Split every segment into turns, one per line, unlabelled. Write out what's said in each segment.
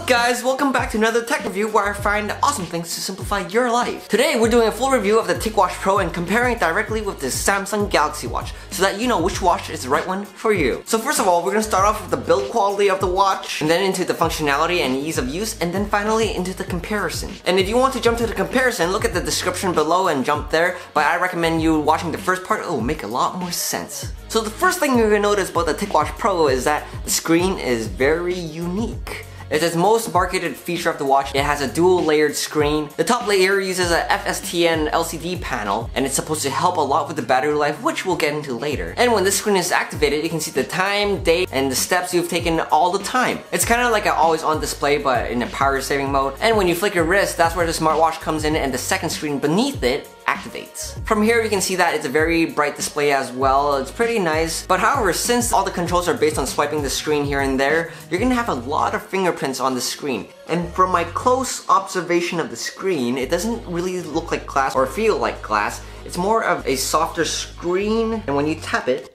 up guys, welcome back to another tech review where I find awesome things to simplify your life. Today we're doing a full review of the TicWatch Pro and comparing it directly with the Samsung Galaxy Watch so that you know which watch is the right one for you. So first of all, we're going to start off with the build quality of the watch, and then into the functionality and ease of use, and then finally into the comparison. And if you want to jump to the comparison, look at the description below and jump there, but I recommend you watching the first part. It will make a lot more sense. So the first thing you're going to notice about the TicWatch Pro is that the screen is very unique. It's its most marketed feature of the watch. It has a dual layered screen. The top layer uses a FSTN LCD panel, and it's supposed to help a lot with the battery life, which we'll get into later. And when this screen is activated, you can see the time, date, and the steps you've taken all the time. It's kind of like an always on display, but in a power saving mode. And when you flick your wrist, that's where the smartwatch comes in, and the second screen beneath it activates. From here you can see that it's a very bright display as well. It's pretty nice, but however, since all the controls are based on swiping the screen here and there, you're gonna have a lot of fingerprints on the screen. And from my close observation of the screen, it doesn't really look like glass or feel like glass. It's more of a softer screen, and when you tap it,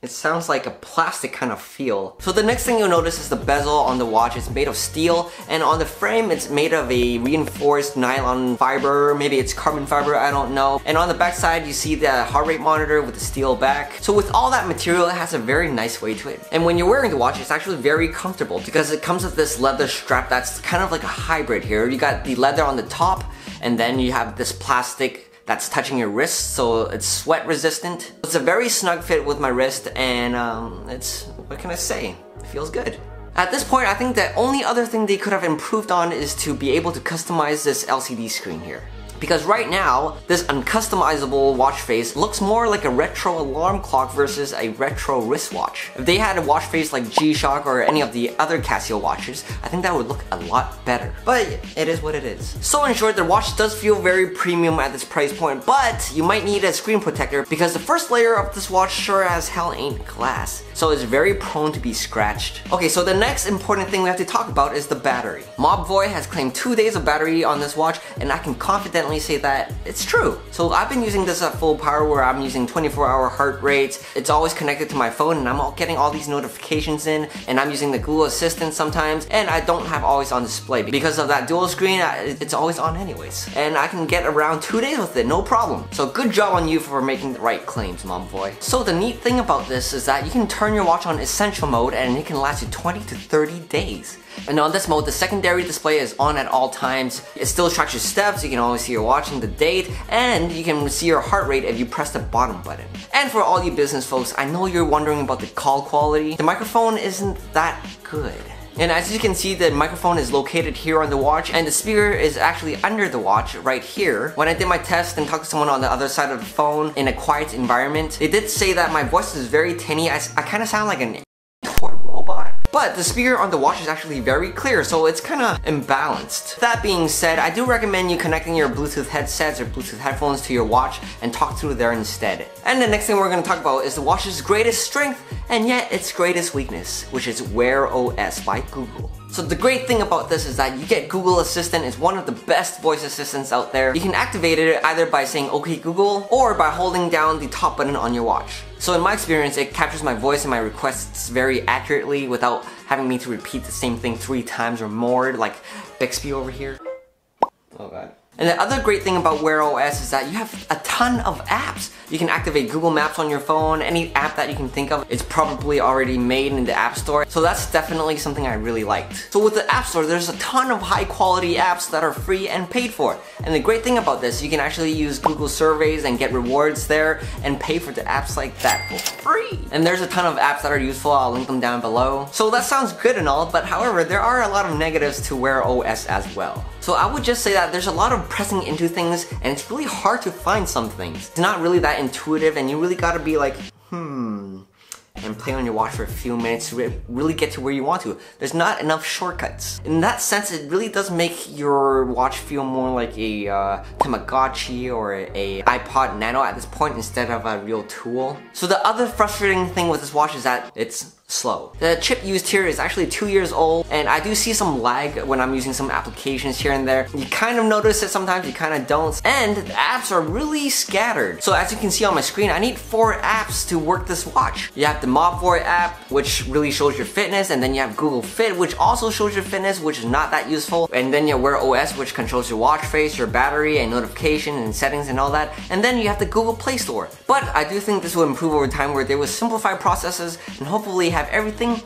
it sounds like a plastic kind of feel. So the next thing you'll notice is the bezel on the watch. It's made of steel, and on the frame it's made of a reinforced nylon fiber. Maybe it's carbon fiber, I don't know. And on the back side you see the heart rate monitor with the steel back. So with all that material, it has a very nice weight to it. And when you're wearing the watch, it's actually very comfortable because it comes with this leather strap that's kind of like a hybrid here. You got the leather on the top, and then you have this plastic that's touching your wrist, so it's sweat resistant. It's a very snug fit with my wrist, and what can I say? It feels good. At this point, I think the only other thing they could have improved on is to be able to customize this LCD screen here. Because right now, this uncustomizable watch face looks more like a retro alarm clock versus a retro wristwatch. If they had a watch face like G-Shock or any of the other Casio watches, I think that would look a lot better. But it is what it is. So in short, the watch does feel very premium at this price point, but you might need a screen protector because the first layer of this watch sure as hell ain't glass. So it's very prone to be scratched. Okay, so the next important thing we have to talk about is the battery. Mobvoi has claimed 2 days of battery on this watch, and I can confidently say that it's true. So I've been using this at full power where I'm using 24-hour heart rates. It's always connected to my phone, and I'm getting all these notifications in, and I'm using the Google Assistant sometimes, and I don't have always on display. Because of that dual screen, it's always on anyways. And I can get around 2 days with it, no problem. So good job on you for making the right claims, Mobvoi. So the neat thing about this is that you can turn your watch on essential mode and it can last you 20 to 30 days. And on this mode, the secondary display is on at all times. It still tracks your steps, you can always see your watch and the date, and you can see your heart rate if you press the bottom button. And for all you business folks, I know you're wondering about the call quality. The microphone isn't that good. And as you can see, the microphone is located here on the watch, and the speaker is actually under the watch right here. When I did my test and talked to someone on the other side of the phone in a quiet environment, they did say that my voice is very tinny. I kind of sound like an toy robot. But the speaker on the watch is actually very clear, so it's kind of imbalanced. That being said, I do recommend you connecting your Bluetooth headsets or Bluetooth headphones to your watch and talk through there instead. And the next thing we're going to talk about is the watch's greatest strength and yet its greatest weakness, which is Wear OS by Google. So the great thing about this is that you get Google Assistant. It's one of the best voice assistants out there. You can activate it either by saying "Okay Google" or by holding down the top button on your watch. So in my experience, it captures my voice and my requests very accurately without having me to repeat the same thing 3 times or more, like Bixby over here. Oh god. And the other great thing about Wear OS is that you have a ton of apps. You can activate Google Maps on your phone. Any app that you can think of is probably already made in the App Store. So that's definitely something I really liked. So with the App Store, there's a ton of high quality apps that are free and paid for. And the great thing about this, you can actually use Google surveys and get rewards there and pay for the apps like that for free. And there's a ton of apps that are useful. I'll link them down below. So that sounds good and all, but however, there are a lot of negatives to Wear OS as well. So I would just say that there's a lot of pressing into things, and it's really hard to find some things. It's not really that intuitive, and you really gotta be like, and play on your watch for a few minutes to really get to where you want to. There's not enough shortcuts. In that sense, it really does make your watch feel more like a Tamagotchi or a iPod Nano at this point instead of a real tool. So the other frustrating thing with this watch is that it's slow. The chip used here is actually 2 years old, and I do see some lag when I'm using some applications here and there. You kind of notice it sometimes, you kind of don't, and the apps are really scattered. So as you can see on my screen, I need 4 apps to work this watch. You have the Mob4 app, which really shows your fitness, and then you have Google Fit, which also shows your fitness, which is not that useful, and then you have Wear OS, which controls your watch face, your battery, and notification, and settings, and all that, and then you have the Google Play Store. But I do think this will improve over time where they will simplify processes and hopefully have everything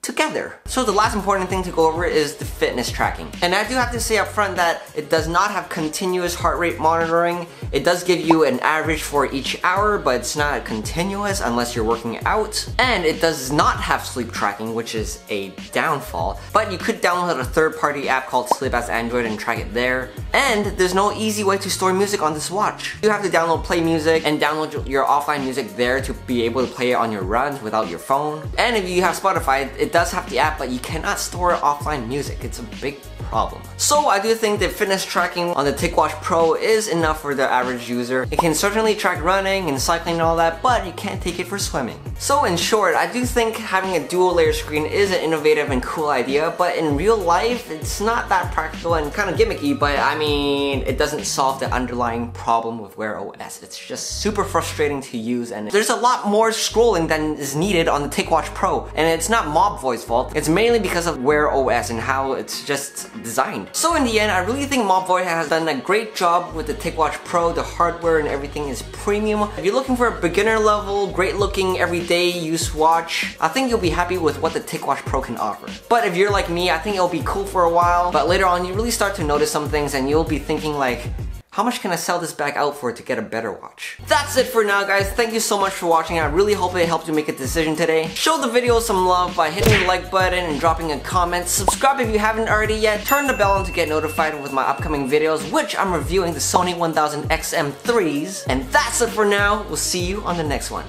together. So the last important thing to go over is the fitness tracking. And I do have to say up front that it does not have continuous heart rate monitoring. It does give you an average for each hour, but it's not continuous unless you're working out. And it does not have sleep tracking, which is a downfall. But you could download a third-party app called Sleep as Android and track it there. And there's no easy way to store music on this watch. You have to download Play Music and download your offline music there to be able to play it on your runs without your phone. And if you have Spotify, it does have the app, but you cannot store offline music. It's a big problem. So I do think that fitness tracking on the TicWatch Pro is enough for the average user. It can certainly track running and cycling and all that, but you can't take it for swimming. So in short, I do think having a dual layer screen is an innovative and cool idea, but in real life, it's not that practical and kind of gimmicky, but I mean, it doesn't solve the underlying problem with Wear OS. It's just super frustrating to use, and there's a lot more scrolling than is needed on the TicWatch Pro, and it's not Mob4's fault. It's mainly because of Wear OS and how it's just designed. So in the end, I really think Mob4 has done a great job with the TicWatch Pro. The hardware and everything is premium. If you're looking for a beginner level, great looking, everyday use watch, I think you'll be happy with what the TicWatch Pro can offer. But if you're like me, I think it'll be cool for a while, but later on you really start to notice some things and you'll be thinking like, how much can I sell this back out for to get a better watch? That's it for now, guys. Thank you so much for watching. I really hope it helped you make a decision today. Show the video some love by hitting the like button and dropping a comment. Subscribe if you haven't already yet. Turn the bell on to get notified with my upcoming videos, which I'm reviewing the Sony 1000 XM3s. And that's it for now. We'll see you on the next one.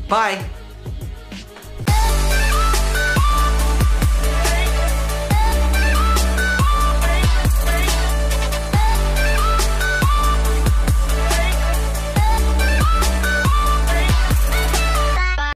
Bye!